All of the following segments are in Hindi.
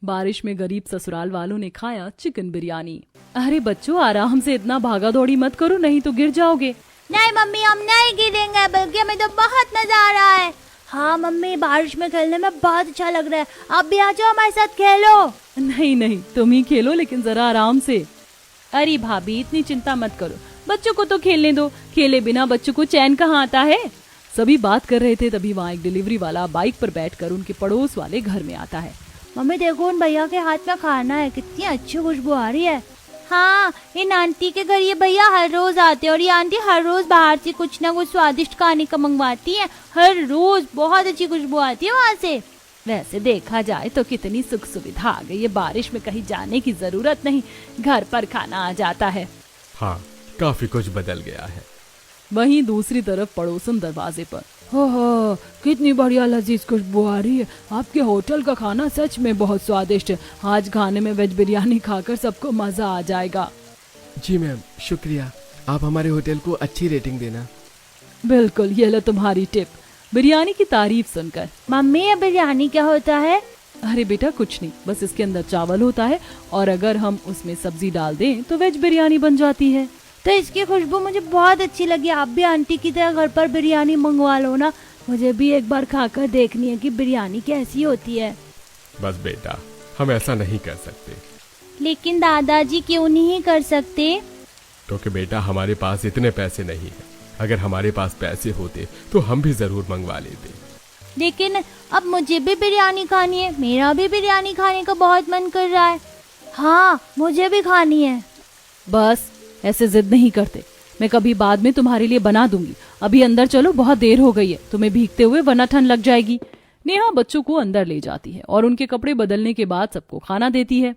बारिश में गरीब ससुराल वालों ने खाया चिकन बिरयानी। अरे बच्चों, आराम से इतना भागा दौड़ी मत करो, नहीं तो गिर जाओगे। नहीं मम्मी, हम नहीं गिरेंगे, बल्कि हमें तो बहुत मजा आ रहा है। हाँ मम्मी, बारिश में खेलने में बहुत अच्छा लग रहा है, आप भी आ जाओ हमारे साथ खेलो। नहीं नहीं, तुम ही खेलो, लेकिन जरा आराम से। अरे भाभी, इतनी चिंता मत करो, बच्चों को तो खेलने दो, खेले बिना बच्चों को चैन कहाँ आता है। सभी बात कर रहे थे, तभी वहाँ एक डिलीवरी वाला बाइक पर बैठकर उनके पड़ोस वाले घर में आता है। मम्मी देखो, उन भैया के हाथ में खाना है, कितनी अच्छी खुशबू आ रही है। हाँ, इन आंटी के घर ये भैया हर रोज आते हैं और ये आंटी हर रोज बाहर से कुछ ना कुछ स्वादिष्ट खाने का मंगवाती है। हर रोज बहुत अच्छी खुशबू आती है वहाँ से। वैसे देखा जाए तो कितनी सुख सुविधा आ गई है, बारिश में कहीं जाने की जरूरत नहीं, घर पर खाना आ जाता है। हाँ, काफी कुछ बदल गया है। वहीं दूसरी तरफ पड़ोसन दरवाजे पर, हो कितनी बढ़िया लजीज खुशबू आ रही है, आपके होटल का खाना सच में बहुत स्वादिष्ट है, आज खाने में वेज बिरयानी खाकर सबको मजा आ जाएगा। जी मैम, शुक्रिया, आप हमारे होटल को अच्छी रेटिंग देना। बिल्कुल, ये लो तुम्हारी टिप। बिरयानी की तारीफ सुनकर, मम्मी ये बिरयानी क्या होता है? अरे बेटा कुछ नहीं, बस इसके अंदर चावल होता है और अगर हम उसमें सब्जी डाल दें तो वेज बिरयानी बन जाती है। तो इसकी खुशबू मुझे बहुत अच्छी लगी, आप भी आंटी की तरह घर पर बिरयानी मंगवा लो ना, मुझे भी एक बार खाकर देखनी है कि बिरयानी कैसी होती है। बस बेटा, हम ऐसा नहीं कर सकते। लेकिन दादाजी क्यों नहीं कर सकते? क्योंकि बेटा हमारे पास इतने पैसे नहीं है, अगर हमारे पास पैसे होते तो हम भी जरूर मंगवा लेते। लेकिन अब मुझे भी बिरयानी खानी है, मेरा भी बिरयानी खाने का बहुत मन कर रहा है। हाँ, मुझे भी खानी है। बस ऐसे जिद नहीं करते, मैं कभी बाद में तुम्हारे लिए बना दूंगी, अभी अंदर चलो, बहुत देर हो गई है, तुम्हें भीगते हुए वरना ठंड लग जाएगी। नेहा बच्चों को अंदर ले जाती है और उनके कपड़े बदलने के बाद सबको खाना देती है।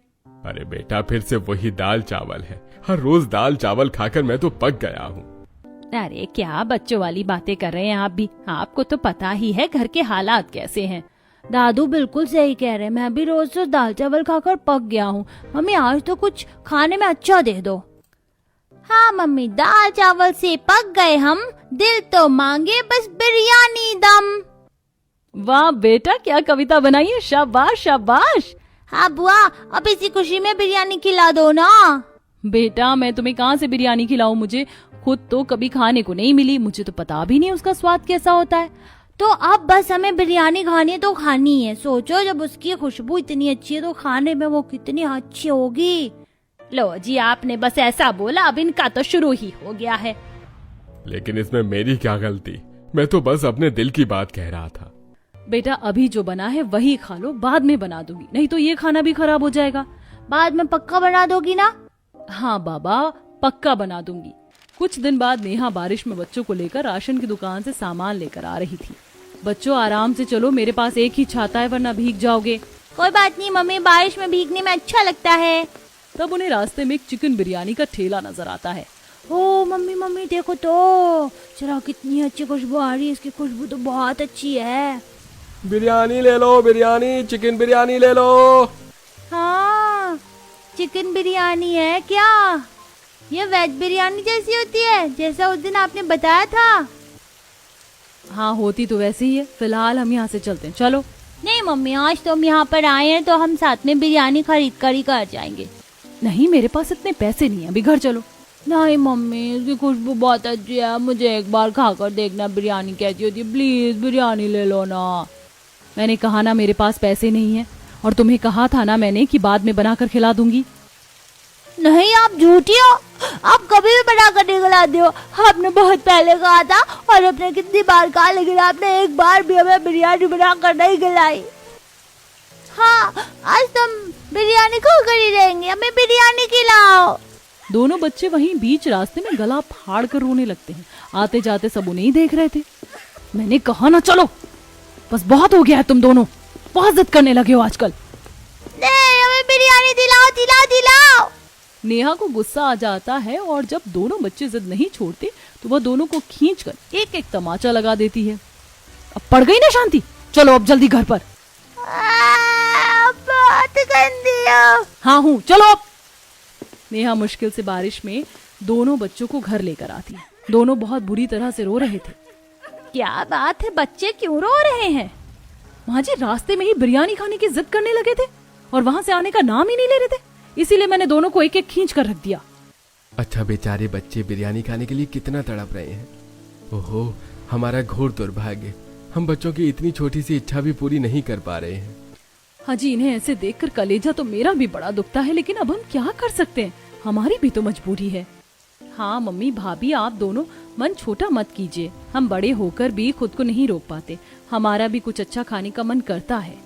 अरे बेटा, फिर से वही दाल चावल है, हर रोज दाल चावल खाकर मैं तो पक गया हूँ। अरे क्या बच्चों वाली बातें कर रहे हैं आप भी, आपको तो पता ही है घर के हालात कैसे हैं। दादू बिल्कुल सही कह रहे हैं, मैं भी रोज रोज दाल चावल खाकर पक गया हूँ। मम्मी आज तो कुछ खाने में अच्छा दे दो। हाँ मम्मी, दाल चावल से पक गए हम, दिल तो मांगे बस बिरयानी दम। वाह बेटा, क्या कविता बनाई है, शाबाश शाबाश। हाँ बुआ, अब इसी खुशी में बिरयानी खिला दो ना। बेटा मैं तुम्हें कहाँ से बिरयानी खिलाऊं, मुझे खुद तो कभी खाने को नहीं मिली, मुझे तो पता भी नहीं उसका स्वाद कैसा होता है। तो अब बस हमें बिरयानी खानी है तो खानी है, सोचो जब उसकी खुशबू इतनी अच्छी है तो खाने में वो कितनी अच्छी होगी। लो जी, आपने बस ऐसा बोला, अब इनका तो शुरू ही हो गया है। लेकिन इसमें मेरी क्या गलती, मैं तो बस अपने दिल की बात कह रहा था। बेटा अभी जो बना है वही खा लो, बाद में बना दूंगी, नहीं तो ये खाना भी खराब हो जाएगा। बाद में पक्का बना दोगी ना? हाँ बाबा, पक्का बना दूंगी। कुछ दिन बाद नेहा बारिश में बच्चों को लेकर राशन की दुकान से सामान लेकर आ रही थी। बच्चों आराम से चलो, मेरे पास एक ही छाता है वरना भीग जाओगे। कोई बात नहीं मम्मी, बारिश में भीगने में अच्छा लगता है। तब उन्हें रास्ते में एक चिकन बिरयानी का ठेला नजर आता है। ओ मम्मी मम्मी देखो तो, चलो कितनी अच्छी खुशबू आ रही है, इसकी खुशबू तो बहुत अच्छी है। बिरयानी ले लो, बिरयानी, चिकन बिरयानी ले लो। हाँ, चिकन बिरयानी है क्या? ये वेज बिरयानी जैसी होती है, जैसा उस दिन आपने बताया था? हाँ होती तो वैसे ही है। फिलहाल हम यहाँ से चलते हैं, चलो। नहीं मम्मी, आज तो हम यहाँ पर आए हैं तो हम साथ में बिरयानी खरीद कर ही घर जाएंगे। नहीं, मेरे पास इतने पैसे नहीं है, अभी घर चलो। नहीं मम्मी, इसकी खुशबू बहुत अच्छी है, मुझे एक बार खाकर देखना बिरयानी कैसी होती है, प्लीज बिरयानी ले लो ना। मैंने कहा ना मेरे पास पैसे नहीं है, और तुम्हें कहा था ना मैंने कि बाद में बनाकर खिला दूंगी। नहीं, आप झूठी हो, आप कभी भी बना कर नहीं खिलाते हो। आपने बहुत पहले कहा था और आपने कितनी बार कहा, लेकिन आपने एक बार भी हमें बिरयानी बना कर नहीं खिलाई। हाँ, आज तुम बिरयानी खाकर ही रहेंगे, हमें बिरयानी खिलाओ। दोनों बच्चे वहीं बीच रास्ते में गला फाड़ कर रोने लगते हैं। आते जाते सब उन्हें ही देख रहे थे। मैंने कहा ना चलो, बस बहुत हो गया है, तुम दोनों बहुत जिद करने लगे हो आजकल। नहीं, हमें बिरयानी दिलाओ दिलाओ दिलाओ। नेहा को गुस्सा आ जाता है और जब दोनों बच्चे जिद नहीं छोड़ते तो वह दोनों को खींचकर एक एक तमाचा लगा देती है। अब पड़ गई ना शांति, चलो अब जल्दी घर पर। बहुत गंदी हो। हाँ हूँ, चलो अब। नेहा मुश्किल से बारिश में दोनों बच्चों को घर लेकर आती है। दोनों बहुत बुरी तरह से रो रहे थे। क्या बात है, बच्चे क्यों रो रहे हैं? माँ जी रास्ते में ही बिरयानी खाने की जिद करने लगे थे। और वहाँ से आने का नाम ही नहीं ले रहे थे, इसीलिए मैंने दोनों को एक एक खींच कर रख दिया। अच्छा, बेचारे बच्चे बिरयानी खाने के लिए कितना तड़प रहे हैं। ओहो, हमारा घोर दुर्भाग्य, हम बच्चों की इतनी छोटी सी इच्छा भी पूरी नहीं कर पा रहे हैं। हाजी, इन्हें ऐसे देखकर कलेजा तो मेरा भी बड़ा दुखता है, लेकिन अब हम क्या कर सकते हैं, हमारी भी तो मजबूरी है। हाँ मम्मी भाभी, आप दोनों मन छोटा मत कीजिए, हम बड़े होकर भी खुद को नहीं रोक पाते, हमारा भी कुछ अच्छा खाने का मन करता है।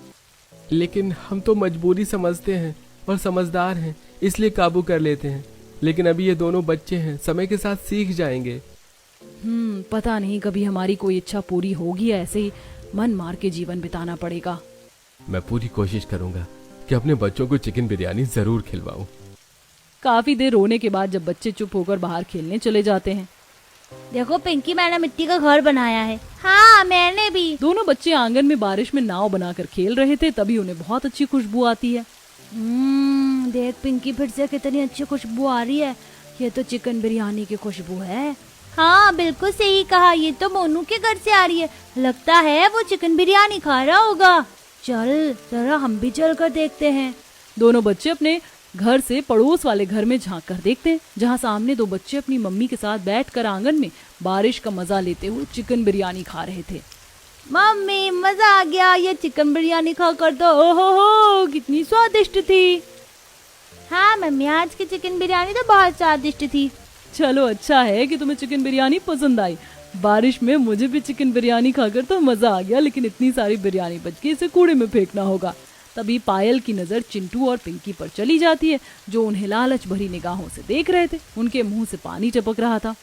लेकिन हम तो मजबूरी समझते हैं और समझदार हैं, इसलिए काबू कर लेते हैं। लेकिन अभी ये दोनों बच्चे हैं, समय के साथ सीख जाएंगे। पता नहीं कभी हमारी कोई इच्छा पूरी होगी या ऐसे ही मन मार के जीवन बिताना पड़ेगा। मैं पूरी कोशिश करूंगा कि अपने बच्चों को चिकन बिरयानी जरूर खिलवाऊं। काफी देर रोने के बाद जब बच्चे चुप होकर बाहर खेलने चले जाते हैं। देखो पिंकी, मैंने मिट्टी का घर बनाया है। हाँ मैंने भी। दोनों बच्चे आंगन में बारिश में नाव बनाकर खेल रहे थे, तभी उन्हें बहुत अच्छी खुशबू आती है। देख पिंकी, फिर से कितनी अच्छी खुशबू आ रही है, ये तो चिकन बिरयानी की खुशबू है। हाँ बिल्कुल सही कहा, ये तो मोनू के घर से आ रही है, लगता है वो चिकन बिरयानी खा रहा होगा। चल जरा हम भी चल कर देखते हैं। दोनों बच्चे अपने घर से पड़ोस वाले घर में झांक कर देखते हैं, जहाँ सामने दो बच्चे अपनी मम्मी के साथ बैठकर आंगन में बारिश का मजा लेते हुए चिकन बिरयानी खा रहे थे। मम्मी मजा आ गया, ये चिकन बिरयानी खाकर तो ओहो कितनी स्वादिष्ट थी। हाँ मम्मी, आज की चिकन बिरयानी तो बहुत स्वादिष्ट थी। चलो अच्छा है कि तुम्हें चिकन बिरयानी पसंद आई। बारिश में मुझे भी चिकन बिरयानी खाकर तो मजा आ गया, लेकिन इतनी सारी बिरयानी बच गई, इसे कूड़े में फेंकना होगा। तभी पायल की नजर चिंटू और पिंकी पर चली जाती है, जो उन्हें लालच भरी निगाहों से देख रहे थे। उनके मुंह से पानी टपक रहा था।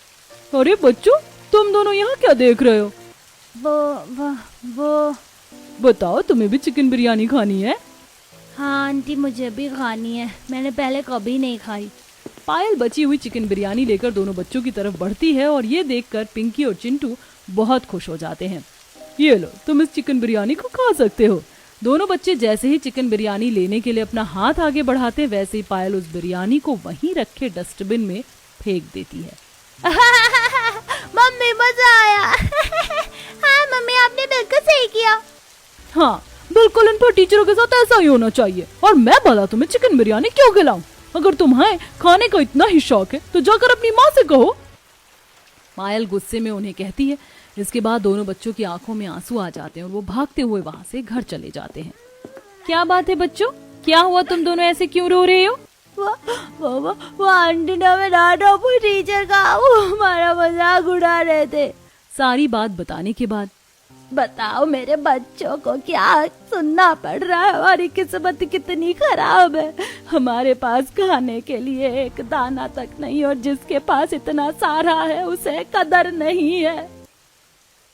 अरे बच्चों, तुम दोनों यहाँ क्या देख रहे हो? वो बताओ, तुम्हें भी चिकन बिरयानी खानी है? हाँ आंटी, मुझे भी खानी है, मैंने पहले कभी नहीं खाई। पायल बची हुई चिकन बिरयानी लेकर दोनों बच्चों की तरफ बढ़ती है और ये देखकर पिंकी और चिंटू बहुत खुश हो जाते हैं। ये लो, तुम इस चिकन बिरयानी को खा सकते हो। दोनों बच्चे जैसे ही चिकन बिरयानी लेने के लिए अपना हाथ आगे बढ़ाते, वैसे ही पायल उस बिरयानी को वहीं रखे डस्टबिन में फेंक देती है। मम्मी मजा आया। हाँ मम्मी, आपने बिल्कुल सही किया। हाँ बिल्कुल, इन पर टीचरों के साथ ऐसा ही होना चाहिए। और मैं भला तुम्हें चिकन बिरयानी क्यों खिलाऊं? अगर तुम्हें खाने का इतना ही शौक है तो जाकर अपनी माँ से कहो। पायल गुस्से में उन्हें कहती है। इसके बाद दोनों बच्चों की आंखों में आंसू आ जाते हैं और वो भागते हुए वहाँ से घर चले जाते हैं। क्या बात है बच्चों, क्या हुआ? तुम दोनों ऐसे क्यों रो रहे हो? वो आंटी ने हमें डांटा, वो टीचर का, वो हमारा मजाक उड़ा रहे थे। सारी बात बताने के बाद, बताओ मेरे बच्चों को क्या सुनना पड़ रहा है, हमारी किस्मत कितनी खराब है। हमारे पास खाने के लिए एक दाना तक नहीं, और जिसके पास इतना सारा है उसे कदर नहीं है।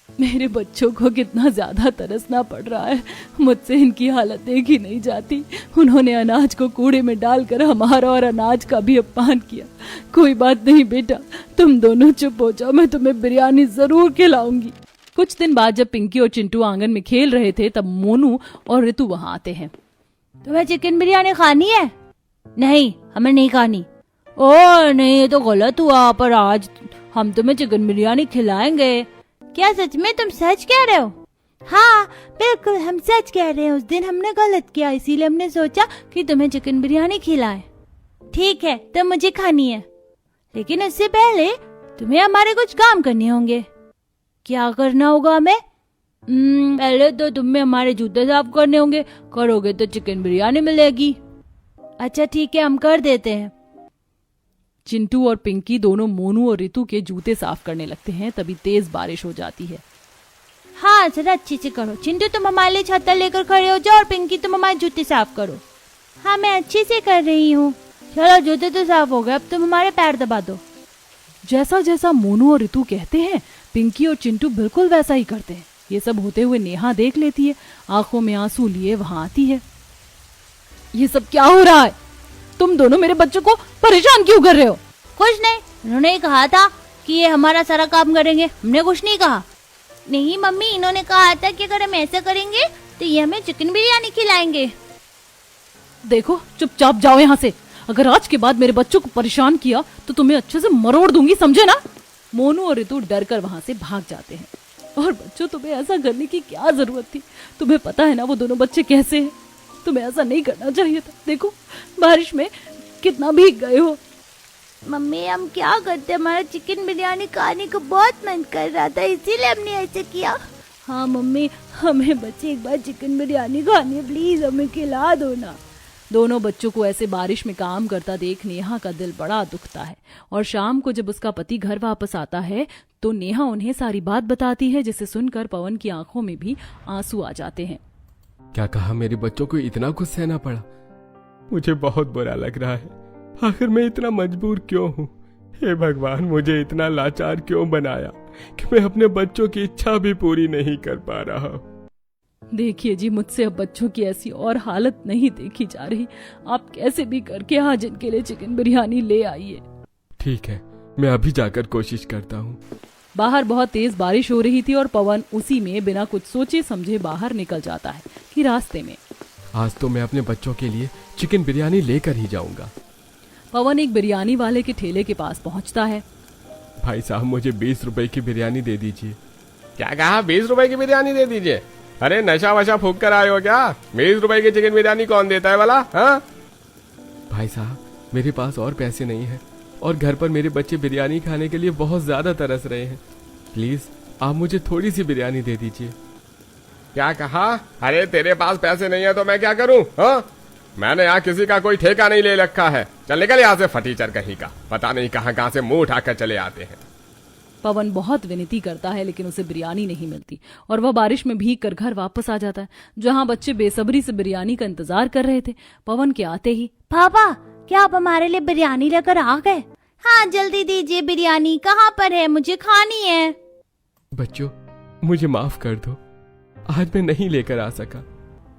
मेरे बच्चों को कितना ज्यादा तरसना पड़ रहा है, मुझसे इनकी हालत देखी नहीं जाती। उन्होंने अनाज को कूड़े में डालकर हमारा और अनाज का भी अपमान किया। कोई बात नहीं बेटा, तुम दोनों चुप हो जाओ, मैं तुम्हें बिरयानी जरूर खिलाऊंगी। कुछ दिन बाद जब पिंकी और चिंटू आंगन में खेल रहे थे, तब मोनू और ऋतु वहाँ आते हैं। तुम्हें चिकन बिरयानी खानी है? नहीं, हमें नहीं खानी। ओ नहीं, ये तो गलत हुआ, पर आज हम तुम्हें चिकन बिरयानी खिलाएंगे। क्या सच में? तुम सच कह रहे हो? हाँ बिल्कुल, हम सच कह रहे हैं। उस दिन हमने गलत किया, इसीलिए हमने सोचा कि तुम्हें चिकन बिरयानी खिलाएं। ठीक है, तो मुझे खानी है, लेकिन उससे पहले तुम्हें हमारे कुछ काम करने होंगे। क्या करना होगा हमें? पहले तो तुम्हें हमारे जूते साफ करने होंगे, करोगे तो चिकन बिरयानी मिलेगी। अच्छा ठीक है, हम कर देते हैं। चिंटू और पिंकी दोनों मोनू और ऋतु के जूते साफ करने लगते हैं। तभी तेज बारिश हो जाती है। हाँ जरा अच्छे से करो। चिंटू तुम हमारे लिए छाता लेकर खड़े हो जाओ, और पिंकी तुम हमारे जूते साफ करो। हाँ मैं अच्छे से कर रही हूँ। चलो जूते तो साफ हो गए, अब तुम हमारे पैर दबा दो। जैसा जैसा मोनू और ऋतु कहते हैं, पिंकी और चिंटू बिल्कुल वैसा ही करते हैं। ये सब होते हुए नेहा देख लेती है, आंखों में आंसू लिए वहाँ आती है। ये सब क्या हो रहा है? तुम दोनों मेरे बच्चों को परेशान क्यों कर रहे हो? कुछ नहीं, उन्होंने ही कहा था कि ये हमारा सारा काम करेंगे, हमने कुछ नहीं कहा। नहीं मम्मी, इन्होंने कहा था कि अगर हम ऐसा करेंगे तो ये हमें चिकन बिरयानी खिलाएंगे। देखो, चुपचाप जाओ यहाँ से। अगर आज के बाद मेरे बच्चों को परेशान किया तो तुम्हें अच्छे से मरोड़ दूंगी, समझे ना? मोनू और ऋतु डर कर वहाँ से भाग जाते हैं। और बच्चों, तुम्हें ऐसा करने की क्या जरूरत थी? तुम्हें पता है ना वो दोनों बच्चे कैसे हैं? तुम्हें ऐसा नहीं करना चाहिए था। देखो बारिश में कितना भीग गए हो। मम्मी हम क्या करते, हमारा चिकन बिरयानी खाने को बहुत मन कर रहा था, इसीलिए हमने ऐसे किया। हाँ मम्मी, हमें बच्चे एक बार चिकन बिरयानी खानी है, प्लीज हमें खिला दो ना। दोनों बच्चों को ऐसे बारिश में काम करता देख नेहा का दिल बड़ा दुखता है। और शाम को जब उसका पति घर वापस आता है तो नेहा उन्हें सारी बात बताती है, जिसे सुनकर पवन की आंखों में भी आंसू आ जाते हैं। क्या कहा, मेरे बच्चों को इतना कुछ सहना पड़ा? मुझे बहुत बुरा लग रहा है। आखिर मैं इतना मजबूर क्यों हूँ? हे भगवान, मुझे इतना लाचार क्यों बनाया कि मैं अपने बच्चों की इच्छा भी पूरी नहीं कर पा रहा हूँ। देखिए जी, मुझसे अब बच्चों की ऐसी और हालत नहीं देखी जा रही। आप कैसे भी करके आज इनके लिए चिकन बिरयानी ले आइए। ठीक है, मैं अभी जाकर कोशिश करता हूँ। बाहर बहुत तेज बारिश हो रही थी और पवन उसी में बिना कुछ सोचे समझे बाहर निकल जाता है कि रास्ते में आज तो मैं अपने बच्चों के लिए चिकन बिरयानी लेकर ही जाऊंगा। पवन एक बिरयानी वाले के ठेले के पास पहुंचता है। भाई साहब, मुझे 20 रुपए की बिरयानी दे दीजिए। क्या कहा? 20 रुपए की बिरयानी दे दीजिए? अरे नशा वशा फूक कर आए हो क्या? 20 रुपए की चिकन बिरयानी कौन देता है भला? हाँ भाई साहब, मेरे पास और पैसे नहीं है और घर पर मेरे बच्चे बिरयानी खाने के लिए बहुत ज्यादा तरस रहे हैं। प्लीज आप मुझे थोड़ी सी बिरयानी दे दीजिए। क्या कहा? अरे तेरे पास पैसे नहीं है तो मैं क्या करूं? हाँ, मैंने यहाँ किसी का कोई ठेका नहीं ले रखा है। चल निकल यहाँ से फटीचर कहीं का, पता नहीं कहाँ कहाँ से मुंह उठाकर चले आते हैं। पवन बहुत विनती करता है लेकिन उसे बिरयानी नहीं मिलती और वह बारिश में भीग कर घर वापस आ जाता है, जहाँ बच्चे बेसब्री से बिरयानी का इंतजार कर रहे थे। पवन के आते ही, पापा क्या आप हमारे लिए बिरयानी लेकर आ गए? हाँ जल्दी दीजिए, बिरयानी कहाँ पर है, मुझे खानी है। बच्चों, मुझे माफ कर दो, आज मैं नहीं लेकर आ सका।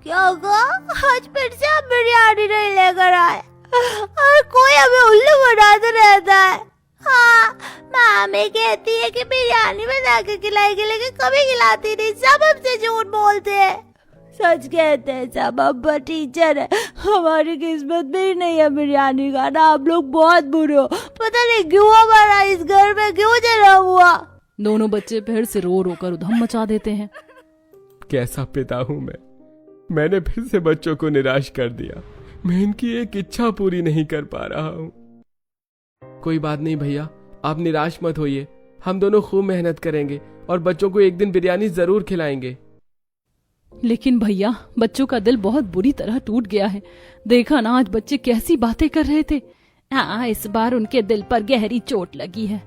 क्या हुआ? आज फिर से आप बिरयानी नहीं लेकर आए और कोई हमें उल्लू बनाते रहता है। हाँ, मामी कहती है कि बिरयानी बना के खिलाएगी लेकिन कभी खिलाती नहीं, सब हमसे झूठ बोलते हैं। सच कहते हैं सब, अब टीचर है, हमारी किस्मत में ही नहीं है बिरयानी खाना। आप लोग बहुत बुरे हो, पता नहीं क्यों हमारा इस घर में क्यों जन्म हुआ। दोनों बच्चे फिर से रो रो कर उधम मचा देते हैं। कैसा पिता हूं मैंने फिर से बच्चों को निराश कर दिया। मैं इनकी एक इच्छा पूरी नहीं कर पा रहा हूं। कोई बात नहीं भैया, आप निराश मत होइए। हम दोनों खूब मेहनत करेंगे और बच्चों को एक दिन बिरयानी जरूर खिलाएंगे। लेकिन भैया, बच्चों का दिल बहुत बुरी तरह टूट गया है। देखा ना आज बच्चे कैसी बातें कर रहे थे। हाँ, इस बार उनके दिल पर गहरी चोट लगी है।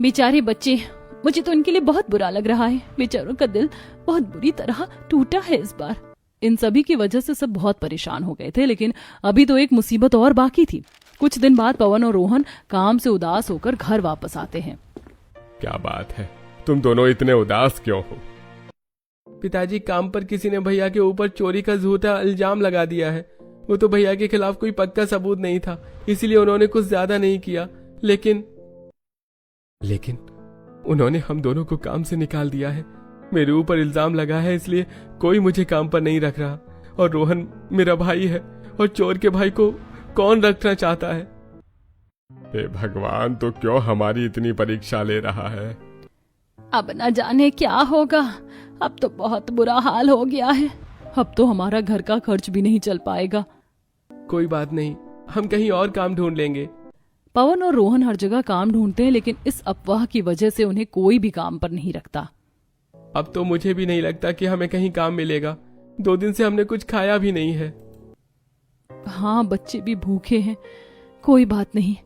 बेचारे बच्चे, मुझे तो इनके लिए बहुत बुरा लग रहा है। बेचारों का दिल बहुत बुरी तरह टूटा है इस बार। इन सभी की वजह से सब बहुत परेशान हो गए थे, लेकिन अभी तो एक मुसीबत और बाकी थी। कुछ दिन बाद पवन और रोहन काम से उदास होकर घर वापस आते हैं। क्या बात है, तुम दोनों इतने उदास क्यों हो? पिताजी, काम पर किसी ने भैया के ऊपर चोरी का झूठा इल्जाम लगा दिया है। वो तो भैया के खिलाफ कोई पक्का सबूत नहीं था, इसीलिए उन्होंने कुछ ज्यादा नहीं किया। लेकिन उन्होंने हम दोनों को काम से निकाल दिया है। मेरे ऊपर इल्जाम लगा है, इसलिए कोई मुझे काम पर नहीं रख रहा। और रोहन मेरा भाई है और चोर के भाई को कौन रखना चाहता है? हे भगवान, तो क्यों हमारी इतनी परीक्षा ले रहा है? अब न जाने क्या होगा। अब तो बहुत बुरा हाल हो गया है। अब तो हमारा घर का खर्च भी नहीं चल पाएगा। कोई बात नहीं, हम कहीं और काम ढूंढ लेंगे। पवन और रोहन हर जगह काम ढूंढते हैं, लेकिन इस अफवाह की वजह से उन्हें कोई भी काम पर नहीं रखता। अब तो मुझे भी नहीं लगता कि हमें कहीं काम मिलेगा। 2 दिन से हमने कुछ खाया भी नहीं है। हाँ, बच्चे भी भूखे हैं। कोई बात नहीं,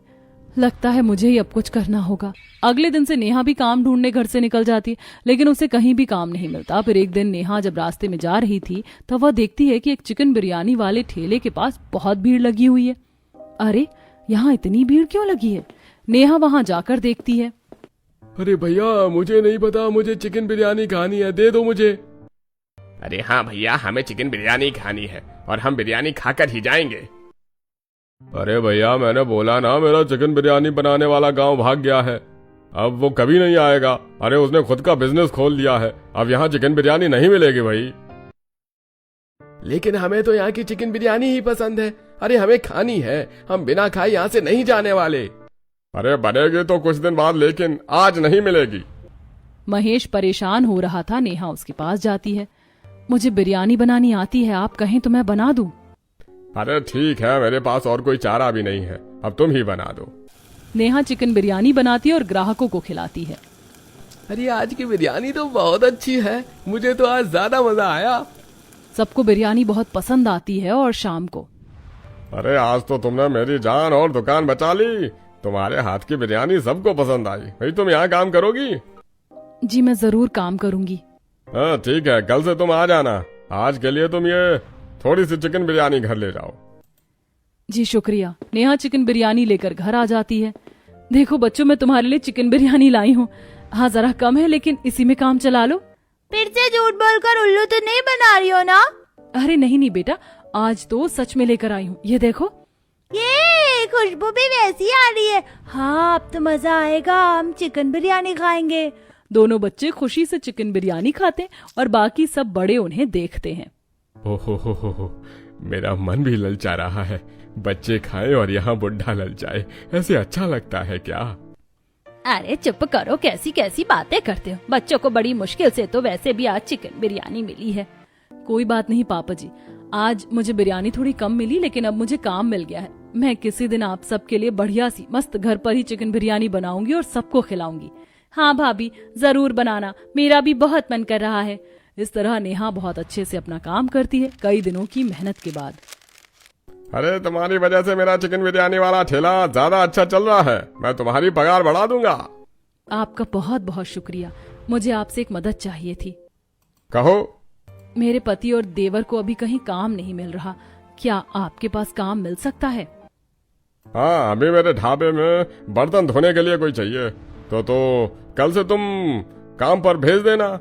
लगता है मुझे ही अब कुछ करना होगा। अगले दिन से नेहा भी काम ढूंढने घर से निकल जाती है, लेकिन उसे कहीं भी काम नहीं मिलता। फिर एक दिन नेहा जब रास्ते में जा रही थी तब वह देखती है कि एक चिकन बिरयानी वाले ठेले के पास बहुत भीड़ लगी हुई है। अरे, यहाँ इतनी भीड़ क्यों लगी है? नेहा वहाँ जाकर देखती है। अरे भैया, मुझे नहीं पता, मुझे चिकन बिरयानी खानी है, दे दो मुझे। अरे हाँ भैया, हमें चिकन बिरयानी खानी है और हम बिरयानी खाकर ही जाएंगे। अरे भैया, मैंने बोला ना, मेरा चिकन बिरयानी बनाने वाला गांव भाग गया है, अब वो कभी नहीं आएगा। अरे उसने खुद का बिजनेस खोल लिया है, अब यहाँ चिकन बिरयानी नहीं मिलेगी भाई। लेकिन हमें तो यहाँ की चिकन बिरयानी ही पसंद है। अरे हमें खानी है, हम बिना खाए यहाँ से नहीं जाने वाले। अरे बनेगी तो कुछ दिन बाद, लेकिन आज नहीं मिलेगी। महेश परेशान हो रहा था। नेहा उसके पास जाती है। मुझे बिरयानी बनानी आती है, आप कहें तो मैं बना दूं। अरे ठीक है, मेरे पास और कोई चारा भी नहीं है, अब तुम ही बना दो। नेहा चिकन बिरयानी बनाती है और ग्राहकों को खिलाती है। अरे आज की बिरयानी तो बहुत अच्छी है, मुझे तो आज ज्यादा मजा आया। सबको बिरयानी बहुत पसंद आती है और शाम को अरे आज तो तुमने मेरी जान और दुकान बचा ली। तुम्हारे हाथ की बिरयानी सबको पसंद आई। भाई तुम यहाँ काम करोगी? जी मैं जरूर काम करूंगी। हाँ ठीक है, कल से तुम आ जाना। आज के लिए तुम ये थोड़ी सी चिकन बिरयानी घर ले जाओ। जी शुक्रिया। नेहा चिकन बिरयानी लेकर घर आ जाती है। देखो बच्चों, मैं तुम्हारे लिए चिकन बिरयानी लाई हूँ। हाँ जरा कम है, लेकिन इसी में काम चला लो। फिर से झूठ बोलकर उल्लू तो नहीं बना रही हो ना? अरे नहीं नहीं बेटा, आज तो सच में लेकर आई हूँ। ये देखो, ये खुशबू भी वैसी आ रही है। हाँ अब तो मजा आएगा, हम चिकन बिरयानी खाएंगे। दोनों बच्चे खुशी से चिकन बिरयानी खाते हैं और बाकी सब बड़े उन्हें देखते हैं। हो, मेरा मन भी ललचा रहा है। बच्चे खाएं और यहाँ बुढ़ा ललचाए, ऐसे अच्छा लगता है क्या? अरे चुप करो, कैसी कैसी बातें करते हो। बच्चों को बड़ी मुश्किल से तो वैसे भी आज चिकन बिरयानी मिली है। कोई बात नहीं पापा जी, आज मुझे बिरयानी थोड़ी कम मिली, लेकिन अब मुझे काम मिल गया है। मैं किसी दिन आप सबके लिए बढ़िया सी मस्त घर पर ही चिकन बिरयानी बनाऊंगी और सबको खिलाऊंगी। हाँ भाभी जरूर बनाना, मेरा भी बहुत मन कर रहा है। इस तरह नेहा बहुत अच्छे से अपना काम करती है कई दिनों की मेहनत के बाद। अरे तुम्हारी वजह से मेरा चिकन बिरयानी वाला ठेला ज्यादा अच्छा चल रहा है। मैं तुम्हारी पगार बढ़ा दूंगा। आपका बहुत बहुत शुक्रिया। मुझे आपसे एक मदद चाहिए थी। कहो। मेरे पति और देवर को अभी कहीं काम नहीं मिल रहा, क्या आपके पास काम मिल सकता है? हाँ, अभी मेरे ढाबे में बर्तन धोने के लिए कोई चाहिए तो कल से तुम काम पर भेज देना।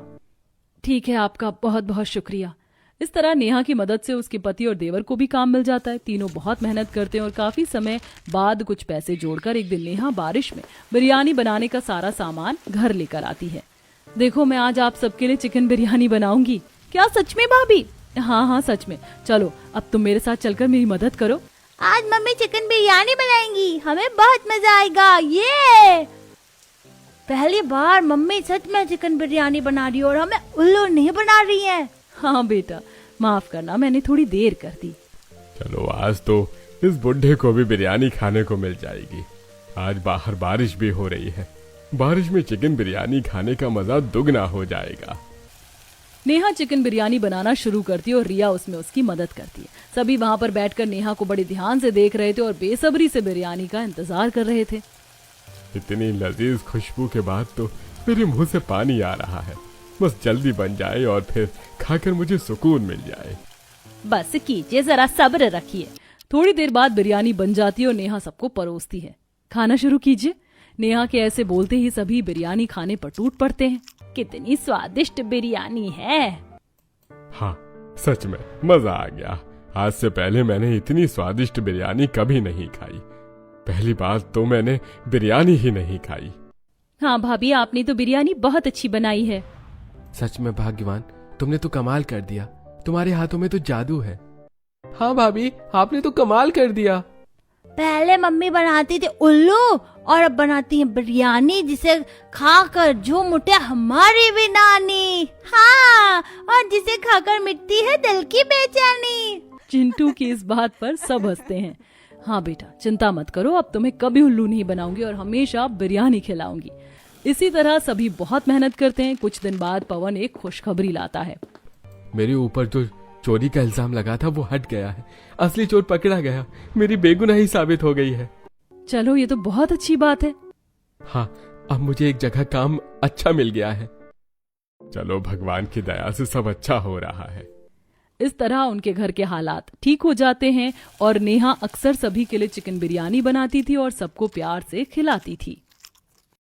ठीक है, आपका बहुत बहुत शुक्रिया। इस तरह नेहा की मदद से उसके पति और देवर को भी काम मिल जाता है। तीनों बहुत मेहनत करते हैं और काफी समय बाद कुछ पैसे जोड़कर एक दिन नेहा बारिश में बिरयानी बनाने का सारा सामान घर लेकर आती है। देखो, मैं आज आप सबके लिए चिकन बिरयानी बनाऊंगी। क्या सच में भाभी? हाँ हाँ सच में। चलो अब तुम मेरे साथ चलकर मेरी मदद करो। आज मम्मी चिकन बिरयानी बनाएंगी, हमें बहुत मजा आएगा। ये पहली बार मम्मी सच में चिकन बिरयानी बना रही है और हमें उल्लू नहीं बना रही है। हाँ बेटा, माफ करना, मैंने थोड़ी देर कर दी। चलो आज तो इस बुढ़े को भी बिरयानी खाने को मिल जाएगी। आज बाहर बारिश भी हो रही है, बारिश में चिकन बिरयानी खाने का मजा दुगना हो जाएगा। नेहा चिकन बिरयानी बनाना शुरू करती है और रिया उसमें उसकी मदद करती है। सभी वहाँ पर बैठकर नेहा को बड़े ध्यान से देख रहे थे और बेसब्री से बिरयानी का इंतजार कर रहे थे। इतनी लजीज खुशबू के बाद तो मेरे मुंह से पानी आ रहा है। बस जल्दी बन जाए और फिर खाकर मुझे सुकून मिल जाए। बस कीजिए, जरा सब्र रखिए। थोड़ी देर बाद बिरयानी बन जाती है और नेहा सबको परोसती है। खाना शुरू कीजिए। नेहा के ऐसे बोलते ही सभी बिरयानी खाने पर टूट पड़ते हैं। कितनी स्वादिष्ट बिरयानी है। हाँ सच में मजा आ गया। आज से पहले मैंने इतनी स्वादिष्ट बिरयानी कभी नहीं खाई। पहली बार तो मैंने बिरयानी ही नहीं खाई। हाँ भाभी, आपने तो बिरयानी बहुत अच्छी बनाई है। सच में भाग्यवान, तुमने तो कमाल कर दिया। तुम्हारे हाथों में तो जादू है। हाँ भाभी, आपने तो कमाल कर दिया। पहले मम्मी बनाती थी उल्लू और अब बनाती है बिरयानी, जिसे खाकर झूम उठे हमारी भी नानी। हाँ, और जिसे खाकर मिटती है दिल की बेचैनी। चिंटू की इस बात पर सब हंसते हैं। हाँ बेटा, चिंता मत करो, अब तुम्हें कभी उल्लू नहीं बनाऊंगी और हमेशा बिरयानी खिलाऊंगी। इसी तरह सभी बहुत मेहनत करते हैं। कुछ दिन बाद पवन एक खुशखबरी लाता है। मेरे ऊपर जो चोरी का इल्जाम लगा था वो हट गया है। असली चोर पकड़ा गया। मेरी बेगुनाही साबित हो गई है। चलो, ये तो बहुत अच्छी बात है। हाँ, अब मुझे एक जगह काम अच्छा मिल गया है। चलो, भगवान की दया से सब अच्छा हो रहा है। इस तरह उनके घर के हालात ठीक हो जाते हैं और नेहा अक्सर सभी के लिए चिकन बिरयानी बनाती थी और सबको प्यार से खिलाती थी।